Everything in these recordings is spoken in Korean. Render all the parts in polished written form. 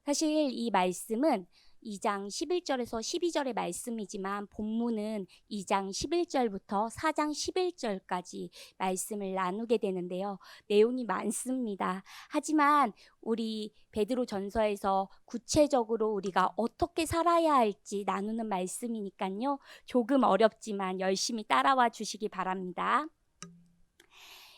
사실 이 말씀은 2장 11절에서 12절의 말씀이지만 본문은 2장 11절부터 4장 11절까지 말씀을 나누게 되는데요. 내용이 많습니다. 하지만 우리 베드로 전서에서 구체적으로 우리가 어떻게 살아야 할지 나누는 말씀이니까요. 조금 어렵지만 열심히 따라와 주시기 바랍니다.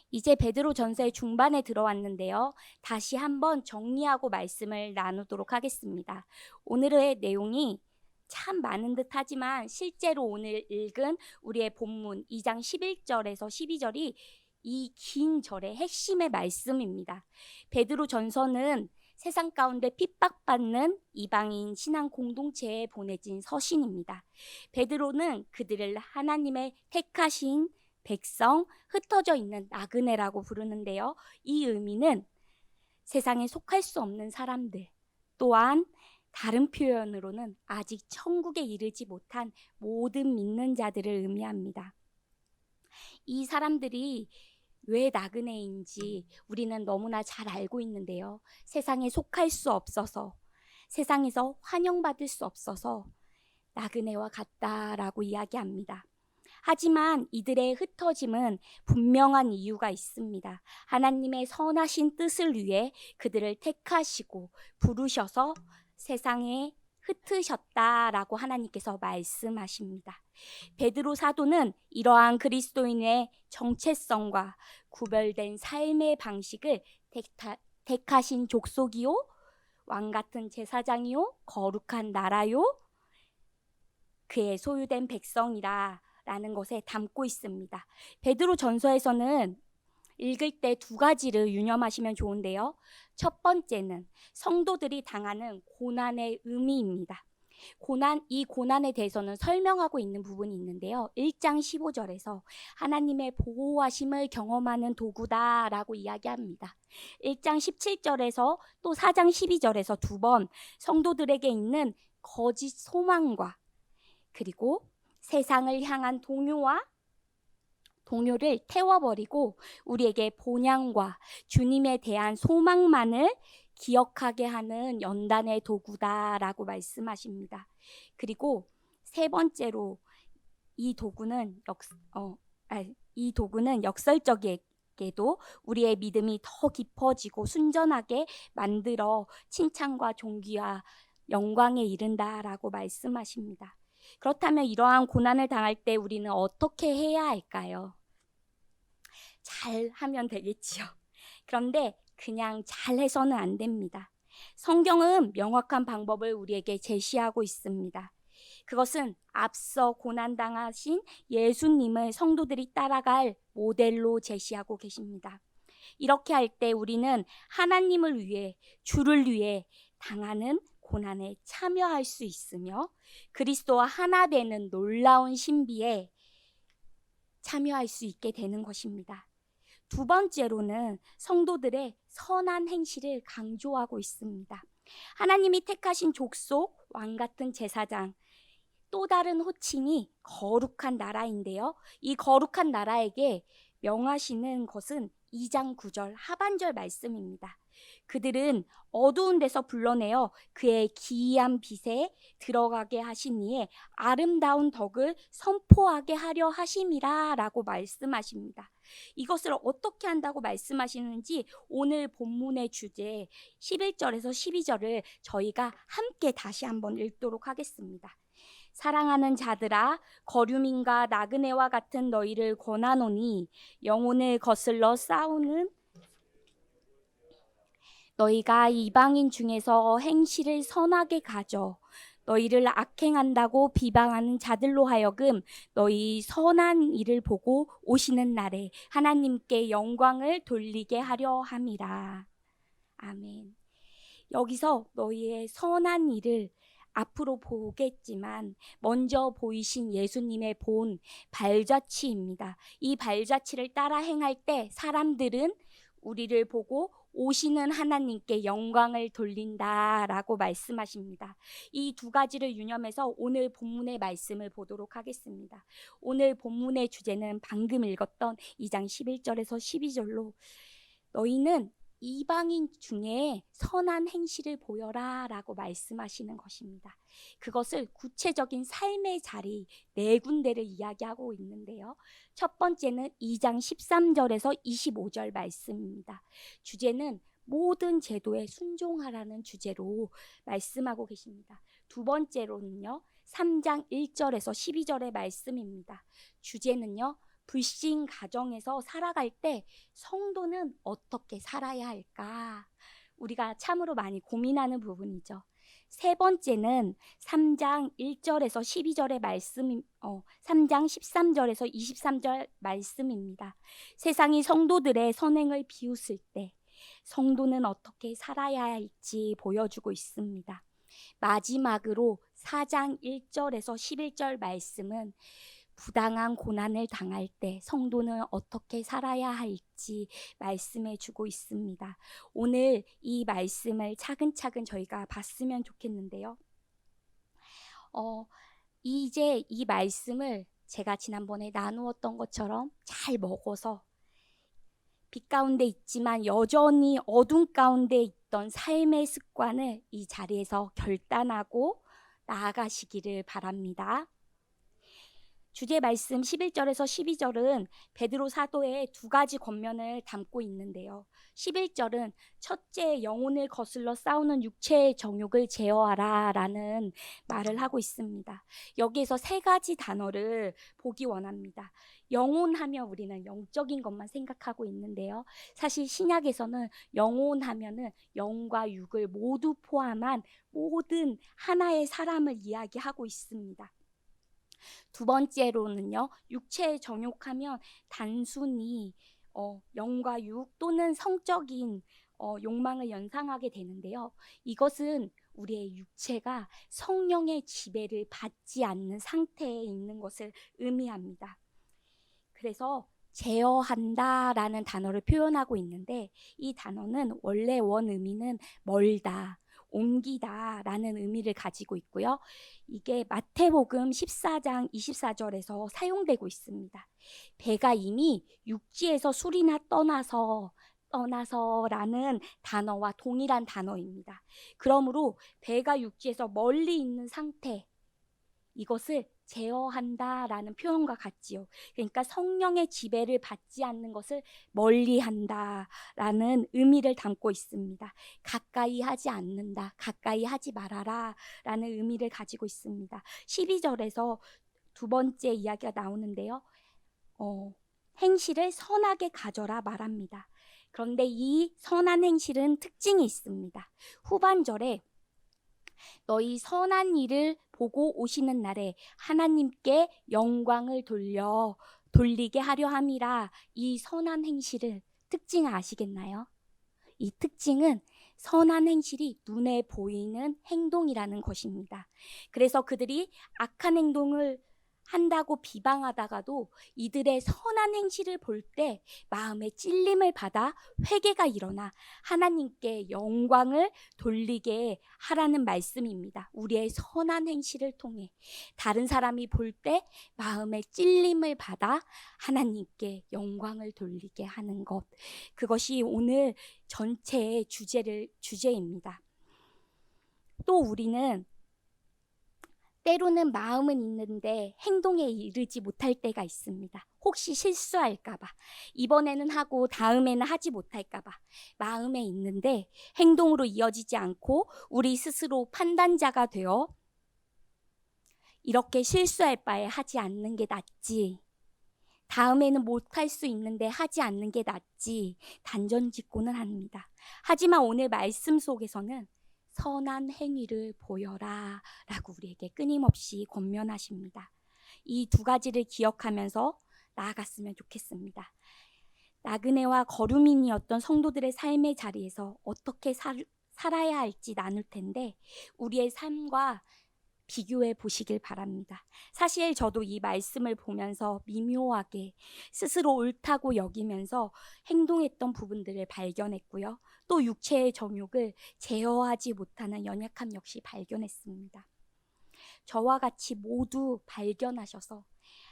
이제 베드로 전서의 중반에 들어왔는데요. 다시 한번 정리하고 말씀을 나누도록 하겠습니다. 오늘의 내용이 참 많은 듯 하지만 실제로 오늘 읽은 우리의 본문 2장 11절에서 12절이 이 긴 절의 핵심의 말씀입니다. 베드로 전서는 세상 가운데 핍박받는 이방인 신앙 공동체에 보내진 서신입니다. 베드로는 그들을 하나님의 택하신 백성, 흩어져 있는 나그네라고 부르는데요. 이 의미는 세상에 속할 수 없는 사람들, 또한 다른 표현으로는 아직 천국에 이르지 못한 모든 믿는 자들을 의미합니다. 이 사람들이 왜 나그네인지 우리는 너무나 잘 알고 있는데요. 세상에 속할 수 없어서, 세상에서 환영받을 수 없어서 나그네와 같다라고 이야기합니다. 하지만 이들의 흩어짐은 분명한 이유가 있습니다. 하나님의 선하신 뜻을 위해 그들을 택하시고 부르셔서 세상에 흩으셨다라고 하나님께서 말씀하십니다. 베드로 사도는 이러한 그리스도인의 정체성과 구별된 삶의 방식을 택하신 족속이요, 왕같은 제사장이요, 거룩한 나라요, 그의 소유된 백성이라 라는 것에 담고 있습니다. 베드로 전서에서는 읽을 때 두 가지를 유념하시면 좋은데요. 첫 번째는 성도들이 당하는 고난의 의미입니다. 이 고난에 대해서는 설명하고 있는 부분이 있는데요. 1장 15절에서 하나님의 보호하심을 경험하는 도구다라고 이야기합니다. 1장 17절에서 또 4장 12절에서 두 번 성도들에게 있는 거짓 소망과 그리고 세상을 향한 동요를 태워버리고 우리에게 본향과 주님에 대한 소망만을 기억하게 하는 연단의 도구다라고 말씀하십니다. 그리고 세 번째로 이 도구는 역설적이게도 우리의 믿음이 더 깊어지고 순전하게 만들어 칭찬과 존귀와 영광에 이른다라고 말씀하십니다. 그렇다면 이러한 고난을 당할 때 우리는 어떻게 해야 할까요? 잘 하면 되겠지요. 그런데 그냥 잘해서는 안 됩니다. 성경은 명확한 방법을 우리에게 제시하고 있습니다. 그것은 앞서 고난당하신 예수님을 성도들이 따라갈 모델로 제시하고 계십니다. 이렇게 할 때 우리는 하나님을 위해, 주를 위해 당하는 고난에 참여할 수 있으며 그리스도와 하나 되는 놀라운 신비에 참여할 수 있게 되는 것입니다. 두 번째로는 성도들의 선한 행실을 강조하고 있습니다. 하나님이 택하신 족속, 왕같은 제사장, 또 다른 호칭이 거룩한 나라인데요. 이 거룩한 나라에게 명하시는 것은 2장 9절 하반절 말씀입니다. 그들은 어두운 데서 불러내어 그의 기이한 빛에 들어가게 하시니에 아름다운 덕을 선포하게 하려 하심이라 라고 말씀하십니다. 이것을 어떻게 한다고 말씀하시는지 오늘 본문의 주제 11절에서 12절을 저희가 함께 다시 한번 읽도록 하겠습니다. 사랑하는 자들아, 거류민과 나그네와 같은 너희를 권하노니 영혼을 거슬러 싸우는 너희가 이방인 중에서 행실을 선하게 가져 너희를 악행한다고 비방하는 자들로 하여금 너희 선한 일을 보고 오시는 날에 하나님께 영광을 돌리게 하려 함이라. 아멘. 여기서 너희의 선한 일을 앞으로 보겠지만 먼저 보이신 예수님의 본 발자취입니다. 이 발자취를 따라 행할 때 사람들은 우리를 보고 오시는 하나님께 영광을 돌린다라고 말씀하십니다. 이 두 가지를 유념해서 오늘 본문의 말씀을 보도록 하겠습니다. 오늘 본문의 주제는 방금 읽었던 2장 11절에서 12절로 너희는 이방인 중에 선한 행실을 보여라 라고 말씀하시는 것입니다. 그것을 구체적인 삶의 자리 네 군데를 이야기하고 있는데요. 첫 번째는 2장 13절에서 25절 말씀입니다. 주제는 모든 제도에 순종하라는 주제로 말씀하고 계십니다. 두 번째로는요, 3장 1절에서 12절의 말씀입니다. 주제는요, 불신 가정에서 살아갈 때 성도는 어떻게 살아야 할까? 우리가 참으로 많이 고민하는 부분이죠. 세 번째는 3장 1절에서 12절의 말씀, 3장 13절에서 23절 말씀입니다. 세상이 성도들의 선행을 비웃을 때 성도는 어떻게 살아야 할지 보여주고 있습니다. 마지막으로 4장 1절에서 11절 말씀은 부당한 고난을 당할 때 성도는 어떻게 살아야 할지 말씀해 주고 있습니다. 오늘 이 말씀을 차근차근 저희가 봤으면 좋겠는데요. 이제 이 말씀을 제가 지난번에 나누었던 것처럼 잘 먹어서 빛 가운데 있지만 여전히 어둠 가운데 있던 삶의 습관을 이 자리에서 결단하고 나아가시기를 바랍니다. 주제 말씀 11절에서 12절은 베드로 사도의 두 가지 권면을 담고 있는데요. 11절은 첫째, 영혼을 거슬러 싸우는 육체의 정욕을 제어하라 라는 말을 하고 있습니다. 여기에서 세 가지 단어를 보기 원합니다. 영혼하면 우리는 영적인 것만 생각하고 있는데요. 사실 신약에서는 영혼하면은 영과 육을 모두 포함한 모든 하나의 사람을 이야기하고 있습니다. 두 번째로는요, 육체의 정욕하면 단순히 영과 육 또는 성적인 욕망을 연상하게 되는데요. 이것은 우리의 육체가 성령의 지배를 받지 않는 상태에 있는 것을 의미합니다. 그래서 제어한다라는 단어를 표현하고 있는데 이 단어는 원래 원 의미는 멀다, 옮기다 라는 의미를 가지고 있고요. 이게 마태복음 14장 24절에서 사용되고 있습니다. 배가 이미 육지에서 술이나 떠나서라는 단어와 동일한 단어입니다. 그러므로 배가 육지에서 멀리 있는 상태, 이것을 제어한다라는 표현과 같지요. 그러니까 성령의 지배를 받지 않는 것을 멀리한다라는 의미를 담고 있습니다. 가까이 하지 않는다, 가까이 하지 말아라라는 의미를 가지고 있습니다. 12절에서 두 번째 이야기가 나오는데요. 행실을 선하게 가져라 말합니다. 그런데 이 선한 행실은 특징이 있습니다. 후반절에 너희 선한 일을 보고 오시는 날에 하나님께 영광을 돌리게 하려 함이라. 이 선한 행실을 특징을 아시겠나요? 이 특징은 선한 행실이 눈에 보이는 행동이라는 것입니다. 그래서 그들이 악한 행동을 한다고 비방하다가도 이들의 선한 행실을 볼 때 마음에 찔림을 받아 회개가 일어나 하나님께 영광을 돌리게 하라는 말씀입니다. 우리의 선한 행실을 통해 다른 사람이 볼 때 마음에 찔림을 받아 하나님께 영광을 돌리게 하는 것, 그것이 오늘 전체의 주제입니다. 또 우리는 때로는 마음은 있는데 행동에 이르지 못할 때가 있습니다. 혹시 실수할까봐, 이번에는 하고 다음에는 하지 못할까봐 마음에 있는데 행동으로 이어지지 않고 우리 스스로 판단자가 되어 이렇게 실수할 바에 하지 않는 게 낫지, 다음에는 못할 수 있는데 하지 않는 게 낫지 단정짓고는 합니다. 하지만 오늘 말씀 속에서는 선한 행위를 보여라 라고 우리에게 끊임없이 권면하십니다. 이 두 가지를 기억하면서 나아갔으면 좋겠습니다. 나그네와 거류민이었던 성도들의 삶의 자리에서 어떻게 살아야 할지 나눌 텐데 우리의 삶과 비교해 보시길 바랍니다. 사실 저도 이 말씀을 보면서 미묘하게 스스로 옳다고 여기면서 행동했던 부분들을 발견했고요. 또 육체의 정욕을 제어하지 못하는 연약함 역시 발견했습니다. 저와 같이 모두 발견하셔서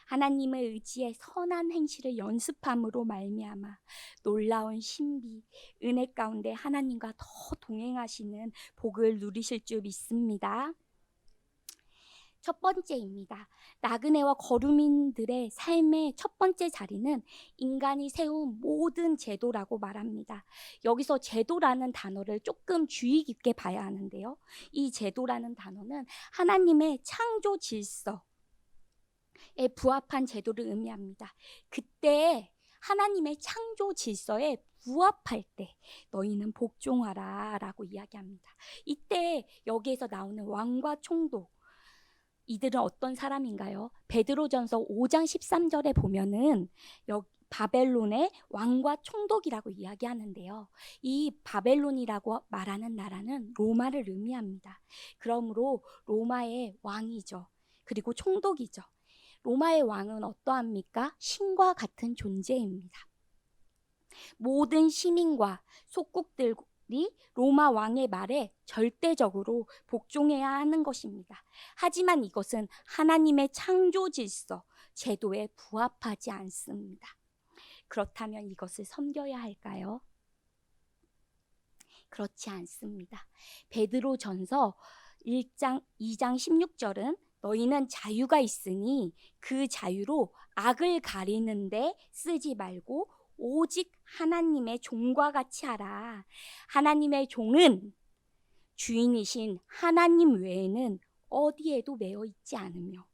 하나님을 의지해 선한 행실을 연습함으로 말미암아 놀라운 신비, 은혜 가운데 하나님과 더 동행하시는 복을 누리실 줄 믿습니다. 첫 번째입니다. 나그네와 거류민들의 삶의 첫 번째 자리는 인간이 세운 모든 제도라고 말합니다. 여기서 제도라는 단어를 조금 주의 깊게 봐야 하는데요. 이 제도라는 단어는 하나님의 창조 질서에 부합한 제도를 의미합니다. 그때 하나님의 창조 질서에 부합할 때 너희는 복종하라 라고 이야기합니다. 이때 여기에서 나오는 왕과 총독, 이들은 어떤 사람인가요? 베드로전서 5장 13절에 보면은 바벨론의 왕과 총독이라고 이야기하는데요. 이 바벨론이라고 말하는 나라는 로마를 의미합니다. 그러므로 로마의 왕이죠. 그리고 총독이죠. 로마의 왕은 어떠합니까? 신과 같은 존재입니다. 모든 시민과 속국들이 로마 왕의 말에 절대적으로 복종해야 하는 것입니다. 하지만 이것은 하나님의 창조 질서, 제도에 부합하지 않습니다. 그렇다면 이것을 섬겨야 할까요? 그렇지 않습니다. 베드로전서 1장 2장 16절은 너희는 자유가 있으니 그 자유로 악을 가리는데 쓰지 말고 오직 하나님의 종과 같이 하라. 하나님의 종은 주인이신 하나님 외에는 어디에도 매여 있지 않으며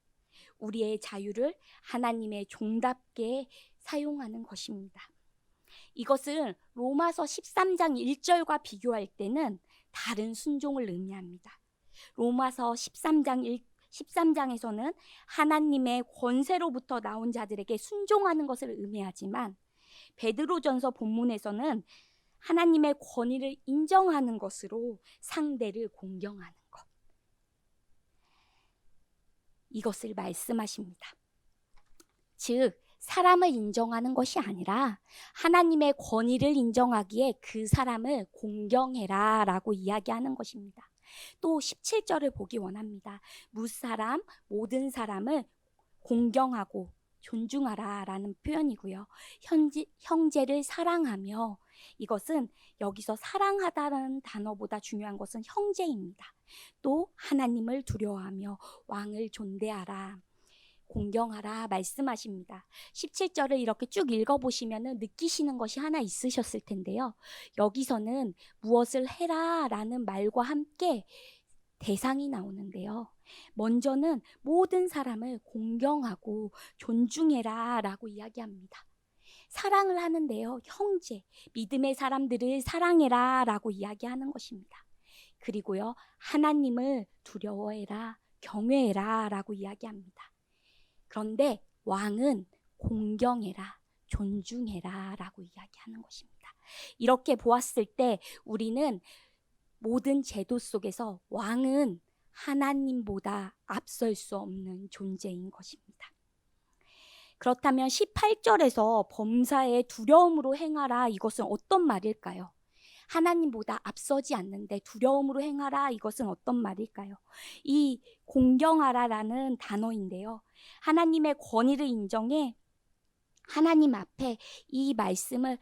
우리의 자유를 하나님의 종답게 사용하는 것입니다. 이것은 로마서 13장 1절과 비교할 때는 다른 순종을 의미합니다. 로마서 13장에서는 하나님의 권세로부터 나온 자들에게 순종하는 것을 의미하지만 베드로전서 본문에서는 하나님의 권위를 인정하는 것으로 상대를 공경하는 것, 이것을 말씀하십니다. 즉 사람을 인정하는 것이 아니라 하나님의 권위를 인정하기에 그 사람을 공경해라 라고 이야기하는 것입니다. 또 17절을 보기 원합니다. 무사람 모든 사람을 공경하고 존중하라 라는 표현이고요. 형제를 사랑하며, 이것은 여기서 사랑하다라는 단어보다 중요한 것은 형제입니다. 또 하나님을 두려워하며 왕을 존대하라, 공경하라 말씀하십니다. 17절을 이렇게 쭉 읽어보시면 느끼시는 것이 하나 있으셨을 텐데요. 여기서는 무엇을 해라 라는 말과 함께 대상이 나오는데요. 먼저는 모든 사람을 공경하고 존중해라 라고 이야기합니다. 사랑을 하는데요. 형제, 믿음의 사람들을 사랑해라 라고 이야기하는 것입니다. 그리고요, 하나님을 두려워해라, 경외해라 라고 이야기합니다. 그런데 왕은 공경해라, 존중해라 라고 이야기하는 것입니다. 이렇게 보았을 때 우리는 모든 제도 속에서 왕은 하나님보다 앞설 수 없는 존재인 것입니다. 그렇다면 18절에서 범사에 두려움으로 행하라, 이것은 어떤 말일까요? 하나님보다 앞서지 않는데 두려움으로 행하라, 이것은 어떤 말일까요? 이 공경하라라는 단어인데요. 하나님의 권위를 인정해 하나님 앞에 이 말씀을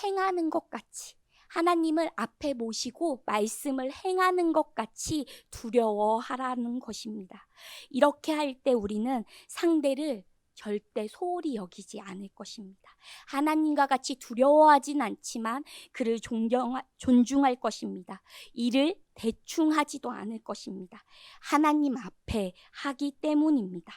행하는 것 같이, 하나님을 앞에 모시고 말씀을 행하는 것 같이 두려워하라는 것입니다. 이렇게 할 때 우리는 상대를 절대 소홀히 여기지 않을 것입니다. 하나님과 같이 두려워하진 않지만 그를 존중할 것입니다. 이를 대충 하지도 않을 것입니다. 하나님 앞에 하기 때문입니다.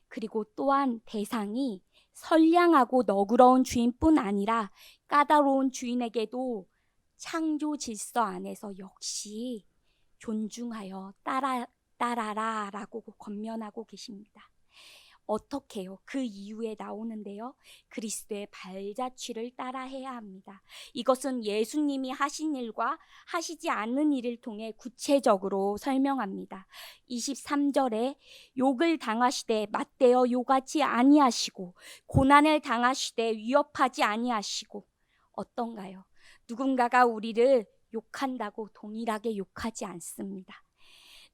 그리고 또한 대상이 선량하고 너그러운 주인뿐 아니라 까다로운 주인에게도 창조 질서 안에서 역시 존중하여 따라라 라고 권면하고 계십니다. 어떻게요? 그 이유에 나오는데요. 그리스도의 발자취를 따라해야 합니다. 이것은 예수님이 하신 일과 하시지 않는 일을 통해 구체적으로 설명합니다. 23절에 욕을 당하시되 맞대어 욕하지 아니하시고 고난을 당하시되 위협하지 아니하시고, 어떤가요? 누군가가 우리를 욕한다고 동일하게 욕하지 않습니다.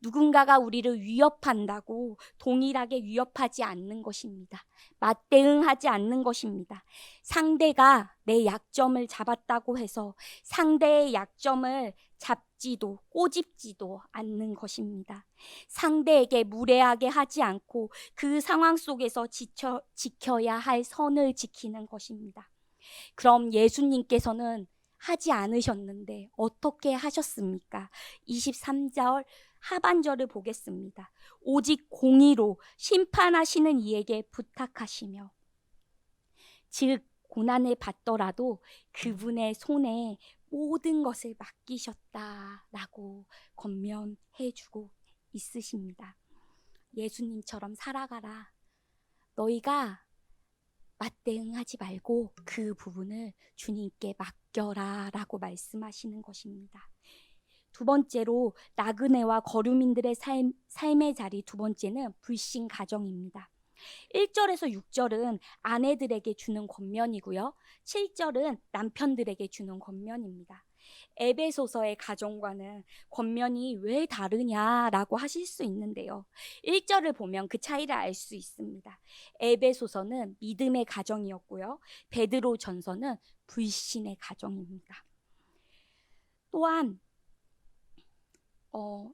누군가가 우리를 위협한다고 동일하게 위협하지 않는 것입니다. 맞대응하지 않는 것입니다. 상대가 내 약점을 잡았다고 해서 상대의 약점을 잡지도 꼬집지도 않는 것입니다. 상대에게 무례하게 하지 않고 그 상황 속에서 지켜야 할 선을 지키는 것입니다. 그럼 예수님께서는 하지 않으셨는데 어떻게 하셨습니까? 23절 하반절을 보겠습니다. 오직 공의로 심판하시는 이에게 부탁하시며, 즉 고난을 받더라도 그분의 손에 모든 것을 맡기셨다라고 권면해주고 있으십니다. 예수님처럼 살아가라. 너희가 맞대응하지 말고 그 부분을 주님께 맡겨라 라고 말씀하시는 것입니다. 두 번째로 나그네와 거류민들의 삶의 자리, 두 번째는 불신 가정입니다. 1절에서 6절은 아내들에게 주는 권면이고요. 7절은 남편들에게 주는 권면입니다. 에베소서의 가정과는 권면이 왜 다르냐라고 하실 수 있는데요. 1절을 보면 그 차이를 알 수 있습니다. 에베소서는 믿음의 가정이었고요. 베드로 전서는 불신의 가정입니다. 또한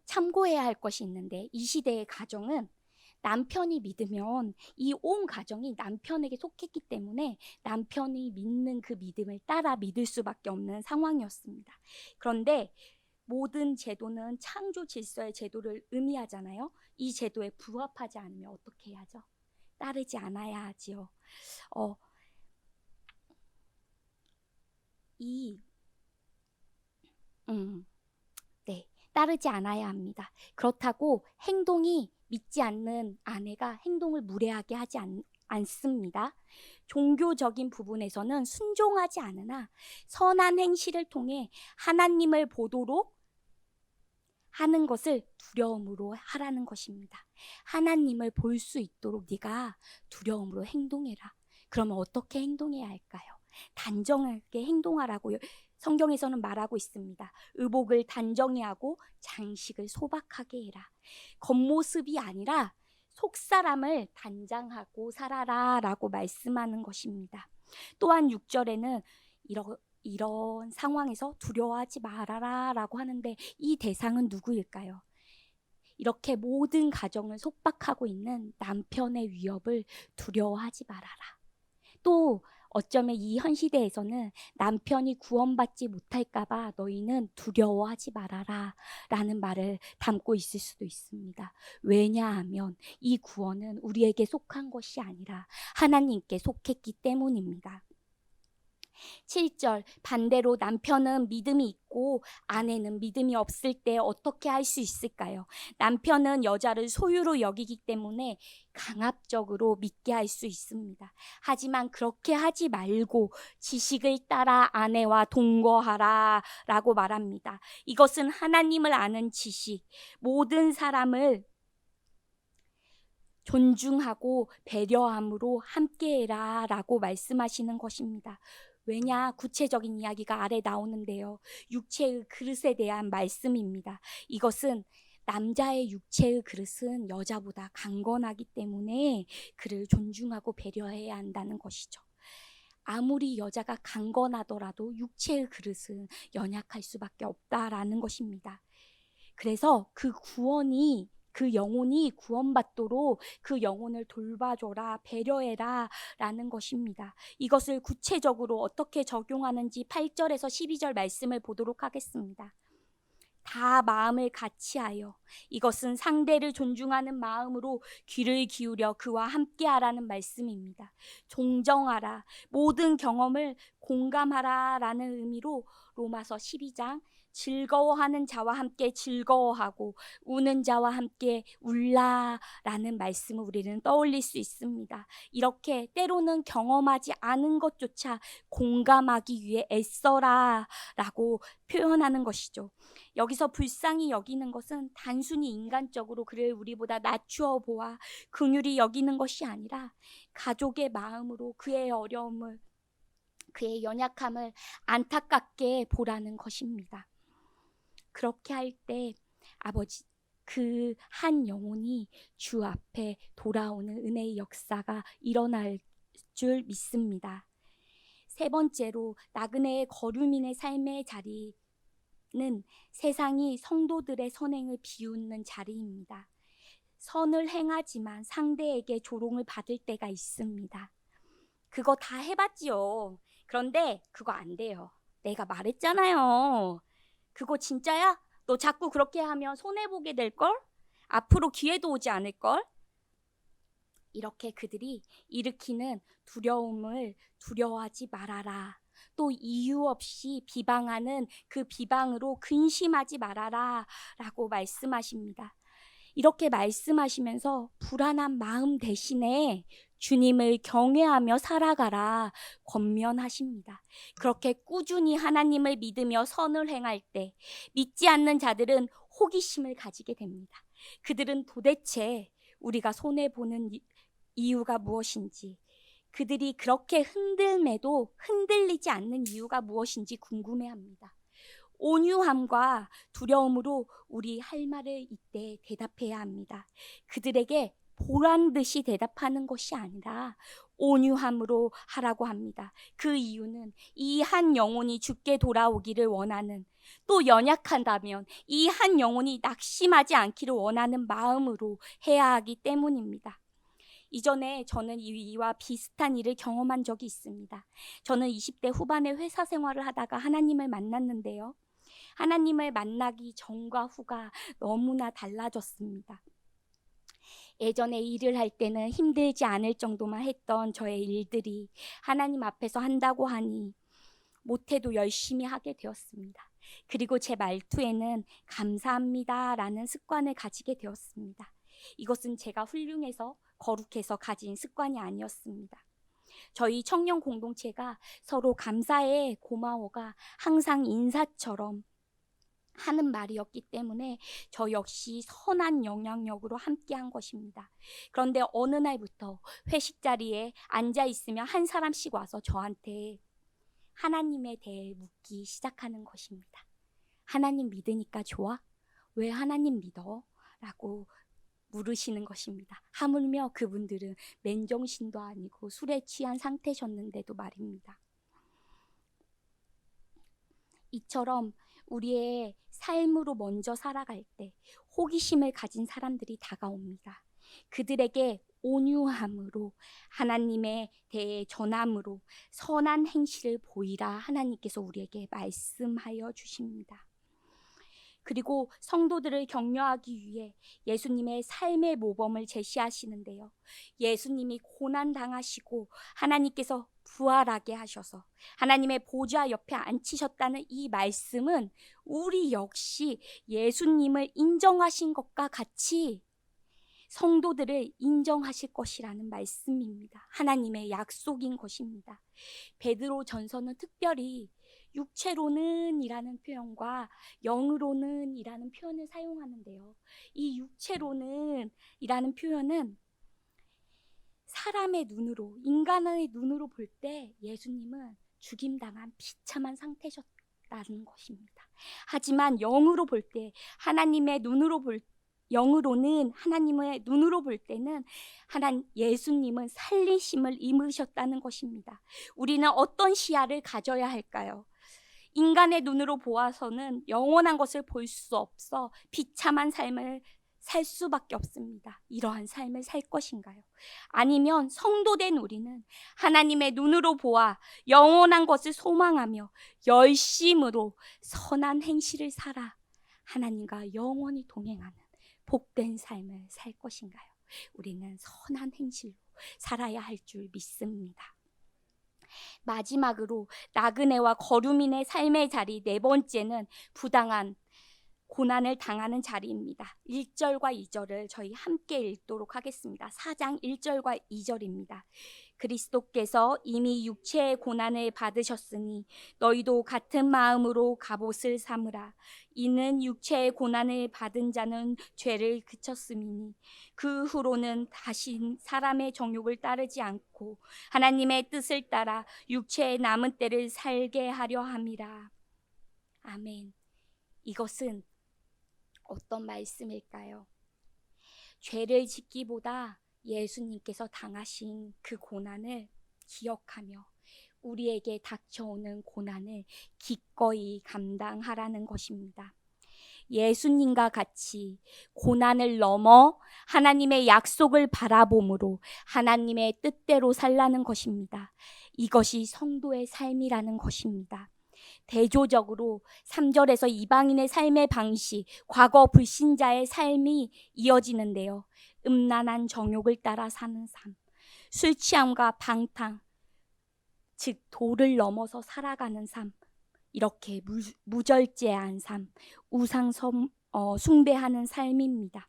참고해야 할 것이 있는데, 이 시대의 가정은 남편이 믿으면 이 온 가정이 남편에게 속했기 때문에 남편이 믿는 그 믿음을 따라 믿을 수밖에 없는 상황이었습니다. 그런데 모든 제도는 창조 질서의 제도를 의미하잖아요. 이 제도에 부합하지 않으면 어떻게 해야죠? 따르지 않아야 하지요. 네, 따르지 않아야 합니다. 그렇다고 행동이 믿지 않는 아내가 행동을 무례하게 하지 않습니다. 종교적인 부분에서는 순종하지 않으나 선한 행실을 통해 하나님을 보도록 하는 것을 두려움으로 하라는 것입니다. 하나님을 볼 수 있도록 네가 두려움으로 행동해라. 그러면 어떻게 행동해야 할까요? 단정하게 행동하라고 성경에서는 말하고 있습니다. 의복을 단정히 하고 장식을 소박하게 해라. 겉모습이 아니라 속사람을 단장하고 살아라 라고 말씀하는 것입니다. 또한 6절에는 이런 상황에서 두려워하지 말아라 라고 하는데, 이 대상은 누구일까요? 이렇게 모든 가정을 속박하고 있는 남편의 위협을 두려워하지 말아라. 또 어쩌면 이 현 시대에서는 남편이 구원받지 못할까봐 너희는 두려워하지 말아라 라는 말을 담고 있을 수도 있습니다. 왜냐하면 이 구원은 우리에게 속한 것이 아니라 하나님께 속했기 때문입니다. 7절, 반대로 남편은 믿음이 있고 아내는 믿음이 없을 때 어떻게 할 수 있을까요? 남편은 여자를 소유로 여기기 때문에 강압적으로 믿게 할 수 있습니다. 하지만 그렇게 하지 말고 지식을 따라 아내와 동거하라 라고 말합니다. 이것은 하나님을 아는 지식, 모든 사람을 존중하고 배려함으로 함께해라 라고 말씀하시는 것입니다. 왜냐? 구체적인 이야기가 아래 나오는데요. 육체의 그릇에 대한 말씀입니다. 이것은 남자의 육체의 그릇은 여자보다 강건하기 때문에 그를 존중하고 배려해야 한다는 것이죠. 아무리 여자가 강건하더라도 육체의 그릇은 연약할 수밖에 없다라는 것입니다. 그래서 그 영혼이 구원받도록 그 영혼을 돌봐줘라, 배려해라 라는 것입니다. 이것을 구체적으로 어떻게 적용하는지 8절에서 12절 말씀을 보도록 하겠습니다. 다 마음을 같이하여, 이것은 상대를 존중하는 마음으로 귀를 기울여 그와 함께하라는 말씀입니다. 종정하라, 모든 경험을 공감하라 라는 의미로 로마서 12장 즐거워하는 자와 함께 즐거워하고 우는 자와 함께 울라라는 말씀을 우리는 떠올릴 수 있습니다. 이렇게 때로는 경험하지 않은 것조차 공감하기 위해 애써라라고 표현하는 것이죠. 여기서 불쌍히 여기는 것은 단순히 인간적으로 그를 우리보다 낮추어 보아 긍휼히 여기는 것이 아니라 가족의 마음으로 그의 어려움을, 그의 연약함을 안타깝게 보라는 것입니다. 그렇게 할 때 그 한 영혼이 주 앞에 돌아오는 은혜의 역사가 일어날 줄 믿습니다. 세 번째로 나그네의 거류민의 삶의 자리는 세상이 성도들의 선행을 비웃는 자리입니다. 선을 행하지만 상대에게 조롱을 받을 때가 있습니다. 그거 다 해봤지요. 그런데 그거 안 돼요. 내가 말했잖아요. 그거 진짜야? 너 자꾸 그렇게 하면 손해보게 될걸? 앞으로 기회도 오지 않을걸? 이렇게 그들이 일으키는 두려움을 두려워하지 말아라. 또 이유 없이 비방하는 그 비방으로 근심하지 말아라 라고 말씀하십니다. 이렇게 말씀하시면서 불안한 마음 대신에 주님을 경외하며 살아가라 권면하십니다. 그렇게 꾸준히 하나님을 믿으며 선을 행할 때 믿지 않는 자들은 호기심을 가지게 됩니다. 그들은 도대체 우리가 손해보는 이유가 무엇인지, 그들이 그렇게 흔들매도 흔들리지 않는 이유가 무엇인지 궁금해합니다. 온유함과 두려움으로 우리 할 말을 이때 대답해야 합니다. 그들에게 보란 듯이 대답하는 것이 아니라 온유함으로 하라고 합니다. 그 이유는 이 한 영혼이 주께 돌아오기를 원하는, 또 연약한다면 이 한 영혼이 낙심하지 않기를 원하는 마음으로 해야 하기 때문입니다. 이전에 저는 이와 비슷한 일을 경험한 적이 있습니다. 저는 20대 후반에 회사 생활을 하다가 하나님을 만났는데요. 하나님을 만나기 전과 후가 너무나 달라졌습니다. 예전에 일을 할 때는 힘들지 않을 정도만 했던 저의 일들이 하나님 앞에서 한다고 하니 못해도 열심히 하게 되었습니다. 그리고 제 말투에는 감사합니다라는 습관을 가지게 되었습니다. 이것은 제가 훌륭해서 거룩해서 가진 습관이 아니었습니다. 저희 청년 공동체가 서로 감사해, 고마워가 항상 인사처럼 하는 말이었기 때문에 저 역시 선한 영향력으로 함께한 것입니다. 그런데 어느 날부터 회식 자리에 앉아 있으면 한 사람씩 와서 저한테 하나님에 대해 묻기 시작하는 것입니다. 하나님 믿으니까 좋아? 왜 하나님 믿어? 라고 물으시는 것입니다. 하물며 그분들은 맨정신도 아니고 술에 취한 상태셨는데도 말입니다. 이처럼 우리의 삶으로 먼저 살아갈 때 호기심을 가진 사람들이 다가옵니다. 그들에게 온유함으로 하나님에 대해 전함으로 선한 행실을 보이라 하나님께서 우리에게 말씀하여 주십니다. 그리고 성도들을 격려하기 위해 예수님의 삶의 모범을 제시하시는데요. 예수님이 고난당하시고 하나님께서 부활하게 하셔서 하나님의 보좌 옆에 앉히셨다는 이 말씀은 우리 역시 예수님을 인정하신 것과 같이 성도들을 인정하실 것이라는 말씀입니다. 하나님의 약속인 것입니다. 베드로 전서는 특별히 육체로는 이라는 표현과 영으로는 이라는 표현을 사용하는데요. 이 육체로는 이라는 표현은 사람의 눈으로, 인간의 눈으로 볼 때 예수님은 죽임당한 비참한 상태셨다는 것입니다. 하지만 영으로 볼 때, 영으로는 하나님의 눈으로 볼 때는 예수님은 살리심을 입으셨다는 것입니다. 우리는 어떤 시야를 가져야 할까요? 인간의 눈으로 보아서는 영원한 것을 볼 수 없어 비참한 삶을 살 수밖에 없습니다. 이러한 삶을 살 것인가요? 아니면 성도된 우리는 하나님의 눈으로 보아 영원한 것을 소망하며 열심으로 선한 행실을 살아 하나님과 영원히 동행하는 복된 삶을 살 것인가요? 우리는 선한 행실로 살아야 할 줄 믿습니다. 마지막으로 나그네와 거류민의 삶의 자리 네 번째는 부당한 고난을 당하는 자리입니다. 1절과 2절을 저희 함께 읽도록 하겠습니다. 4장 1절과 2절입니다. 그리스도께서 이미 육체의 고난을 받으셨으니 너희도 같은 마음으로 갑옷을 삼으라. 이는 육체의 고난을 받은 자는 죄를 그쳤음이니 그 후로는 다시 사람의 정욕을 따르지 않고 하나님의 뜻을 따라 육체의 남은 때를 살게 하려 함이라. 아멘. 이것은 어떤 말씀일까요? 죄를 짓기보다 예수님께서 당하신 그 고난을 기억하며 우리에게 닥쳐오는 고난을 기꺼이 감당하라는 것입니다. 예수님과 같이 고난을 넘어 하나님의 약속을 바라봄으로 하나님의 뜻대로 살라는 것입니다. 이것이 성도의 삶이라는 것입니다. 대조적으로 3절에서 이방인의 삶의 방식, 과거 불신자의 삶이 이어지는데요. 음란한 정욕을 따라 사는 삶, 술 취함과 방탕, 즉 도를 넘어서 살아가는 삶, 이렇게 무절제한 삶, 우상 숭배하는 삶입니다.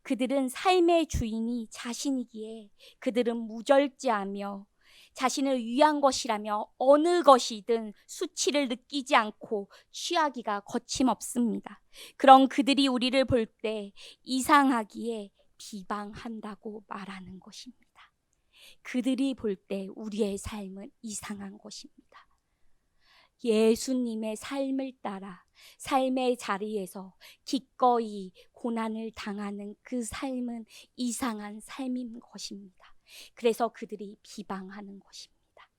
그들은 삶의 주인이 자신이기에 그들은 무절제하며 자신을 위한 것이라며 어느 것이든 수치를 느끼지 않고 취하기가 거침없습니다. 그런 그들이 우리를 볼 때 이상하기에 비방한다고 말하는 것입니다. 그들이 볼 때 우리의 삶은 이상한 것입니다. 예수님의 삶을 따라 삶의 자리에서 기꺼이 고난을 당하는 그 삶은 이상한 삶인 것입니다. 그래서 그들이 비방하는 것입니다.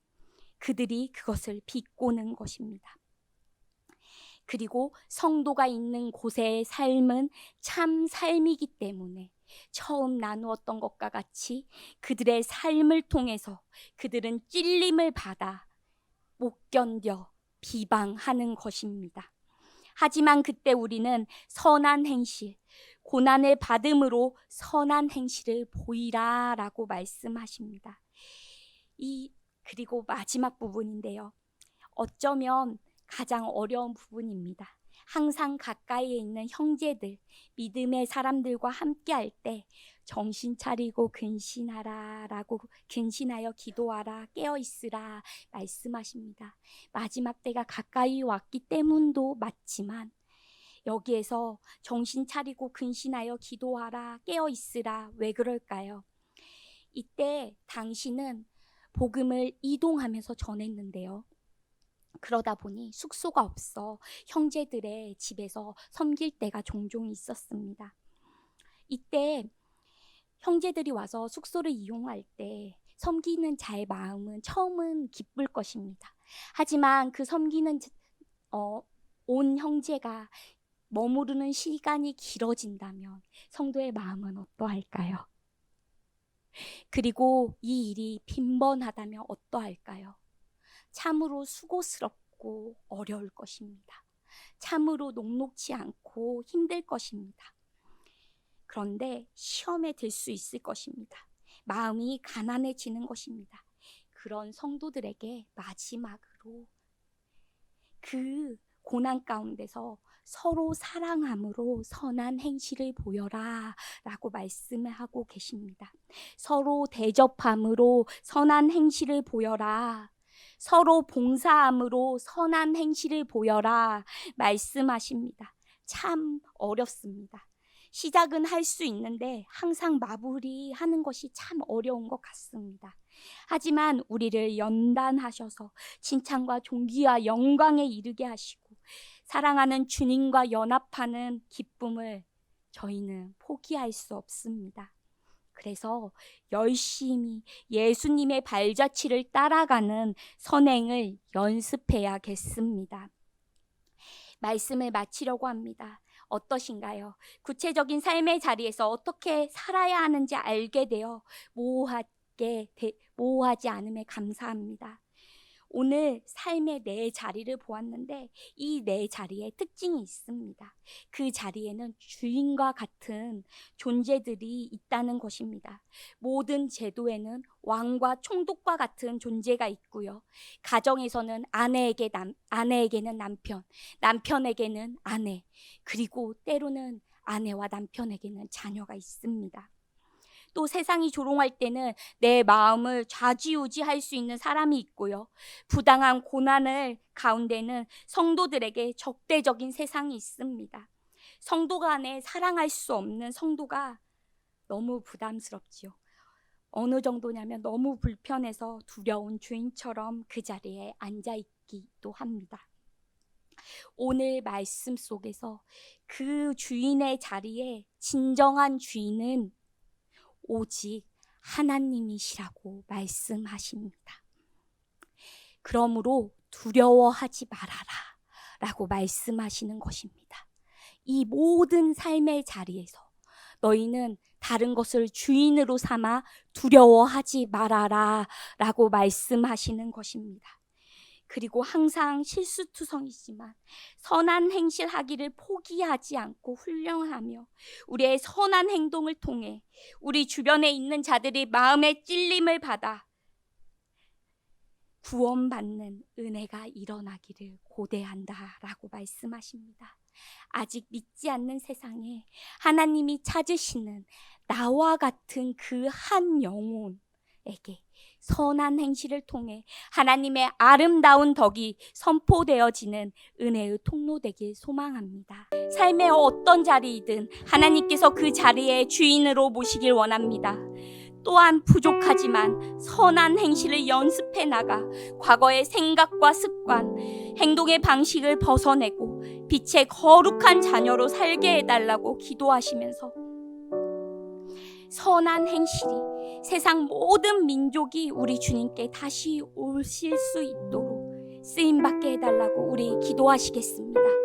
그들이 그것을 비꼬는 것입니다. 그리고 성도가 있는 곳의 삶은 참 삶이기 때문에 처음 나누었던 것과 같이 그들의 삶을 통해서 그들은 찔림을 받아 못 견뎌 비방하는 것입니다. 하지만 그때 우리는 선한 행실, 고난을 받음으로 선한 행실을 보이라 라고 말씀하십니다. 그리고 마지막 부분인데요. 어쩌면 가장 어려운 부분입니다. 항상 가까이에 있는 형제들, 믿음의 사람들과 함께 할 때 정신 차리고 근신하라 라고 근신하여 기도하라 깨어 있으라 말씀하십니다. 마지막 때가 가까이 왔기 때문도 맞지만 여기에서 정신 차리고 근신하여 기도하라 깨어 있으라 왜 그럴까요? 이때 당신은 복음을 이동하면서 전했는데요. 그러다 보니 숙소가 없어 형제들의 집에서 섬길 때가 종종 있었습니다. 이때 형제들이 와서 숙소를 이용할 때 섬기는 자의 마음은 처음은 기쁠 것입니다. 하지만 그 섬기는 온 형제가 머무르는 시간이 길어진다면 성도의 마음은 어떠할까요? 그리고 이 일이 빈번하다면 어떠할까요? 참으로 수고스럽고 어려울 것입니다. 참으로 녹록지 않고 힘들 것입니다. 그런데 시험에 들 수 있을 것입니다. 마음이 가난해지는 것입니다. 그런 성도들에게 마지막으로 그 고난 가운데서 서로 사랑함으로 선한 행실을 보여라 라고 말씀을 하고 계십니다. 서로 대접함으로 선한 행실을 보여라. 서로 봉사함으로 선한 행실을 보여라 말씀하십니다. 참 어렵습니다. 시작은 할 수 있는데 항상 마무리하는 것이 참 어려운 것 같습니다. 하지만 우리를 연단하셔서 칭찬과 존귀와 영광에 이르게 하시고 사랑하는 주님과 연합하는 기쁨을 저희는 포기할 수 없습니다. 그래서 열심히 예수님의 발자취를 따라가는 선행을 연습해야겠습니다. 말씀을 마치려고 합니다. 어떠신가요? 구체적인 삶의 자리에서 어떻게 살아야 하는지 알게 되어 모호하지 않음에 감사합니다. 오늘 삶의 네 자리를 보았는데 이 네 자리에 특징이 있습니다. 그 자리에는 주인과 같은 존재들이 있다는 것입니다. 모든 제도에는 왕과 총독과 같은 존재가 있고요. 가정에서는 아내에게는 남편, 남편에게는 아내, 그리고 때로는 아내와 남편에게는 자녀가 있습니다. 또 세상이 조롱할 때는 내 마음을 좌지우지할 수 있는 사람이 있고요. 부당한 고난을 가운데는 성도들에게 적대적인 세상이 있습니다. 성도 간에 사랑할 수 없는 성도가 너무 부담스럽지요. 어느 정도냐면 너무 불편해서 두려운 주인처럼 그 자리에 앉아 있기도 합니다. 오늘 말씀 속에서 그 주인의 자리에 진정한 주인은 오직 하나님이시라고 말씀하십니다. 그러므로 두려워하지 말아라 라고 말씀하시는 것입니다. 이 모든 삶의 자리에서 너희는 다른 것을 주인으로 삼아 두려워하지 말아라 라고 말씀하시는 것입니다. 그리고 항상 실수투성이지만 선한 행실하기를 포기하지 않고 훈련하며 우리의 선한 행동을 통해 우리 주변에 있는 자들이 마음의 찔림을 받아 구원받는 은혜가 일어나기를 고대한다라고 말씀하십니다. 아직 믿지 않는 세상에 하나님이 찾으시는 나와 같은 그 한 영혼에게 선한 행실을 통해 하나님의 아름다운 덕이 선포되어지는 은혜의 통로 되길 소망합니다. 삶의 어떤 자리이든 하나님께서 그 자리에 주인으로 모시길 원합니다. 또한 부족하지만 선한 행실을 연습해 나가 과거의 생각과 습관, 행동의 방식을 벗어내고 빛의 거룩한 자녀로 살게 해달라고 기도하시면서 선한 행실이 세상 모든 민족이 우리 주님께 다시 오실 수 있도록 쓰임받게 해달라고 우리 기도하시겠습니다.